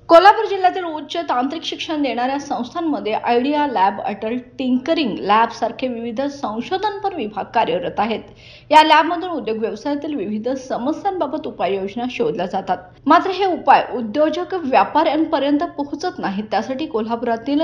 कोल्हापूर जिल्ह्यातील उच्च तांत्रिक शिक्षण देणाऱ्या संस्थांमध्ये idea lab, Atal tinkering lab सारखे विविध संशोधनपर विभाग कार्यरत आहेत. या लॅबमधून उद्योग व्यवसायातील विविध समस्यांबाबत उपाययोजना शोधल्या जातात. मात्र हे उपाय उद्योजक व्यापाऱ्यांपर्यंत पोहोचत नाहीत. त्यासाठी कोल्हापुरातील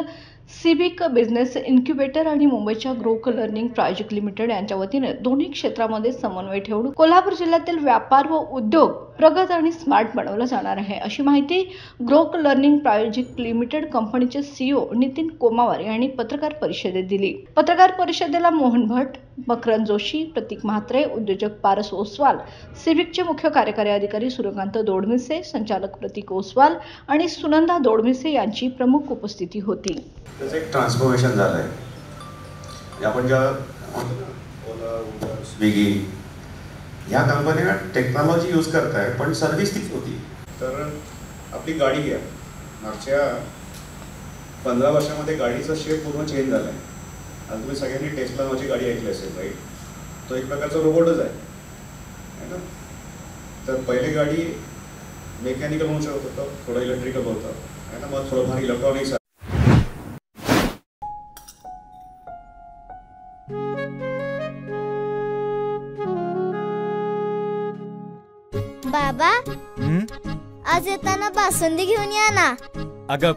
सिविक बिझनेस इन्क्युबेटर आणि मुंबईच्या ग्रोक लर्निंग प्रायोजिक लिमिटेड यांच्या वतीने दोन्ही क्षेत्रामध्ये समन्वय ठेवून कोल्हापूर जिल्ह्यातील व्यापार व उद्योग प्रगत आणि स्मार्ट बनवला जाणार आहे, अशी माहिती ग्रोक लर्निंग प्रायोजिक लिमिटेड कंपनीचे सीईओ नितीन कोमावार यांनी पत्रकार परिषदेत दिली. पत्रकार परिषदेला मोहन भट, मकरंद जोशी, प्रतीक म्हात्रे, उद्योजक पारस ओसवाल, सिविकचे मुख्य कार्यकारी अधिकारी सूर्यकांत दोडमिसे, संचालक प्रतीक ओसवाल आणि सुनंदा दोडमिसे यांची प्रमुख उपस्थिती होती. त्याचं एक ट्रान्सफॉर्मेशन झालं आहे. आपण ज्या स्विगी ह्या कंपन्या टेक्नॉलॉजी यूज करत आहे, पण सर्व्हिस तीच होती. तर आपली गाडी घ्या, मागच्या 15 वर्षामध्ये गाडीचा शेप पूर्ण चेंज झाला आहे. आज तुम्ही सगळ्यांनी टेस्ला नावाची गाडी ऐकली असेल, राईट? तो एक प्रकारचा रोबोटच आहे ना. तर पहिले गाडी मेकॅनिकल होऊ शकत होतं, थोडं इलेक्ट्रिकल होतं आहे ना, मग थोडंफार इलेक्ट्रॉनिक्स. बाबा, आज येताना बासुंदी घेऊन या ना. अगं,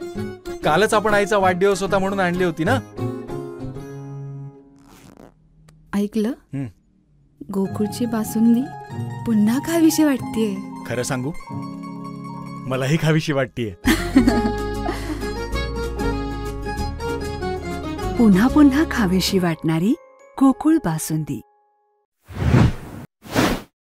कालच आपण आईचा वाढदिवस होता म्हणून आणली होती ना. ऐकलं? गोकुळची बासुंदी पुन्हा खावीशी वाटतेय. खरं सांगू, मलाही खावीशी वाटतेय. पुन्हा पुन्हा खावीशी वाटणारी गोकुळ बासुंदी.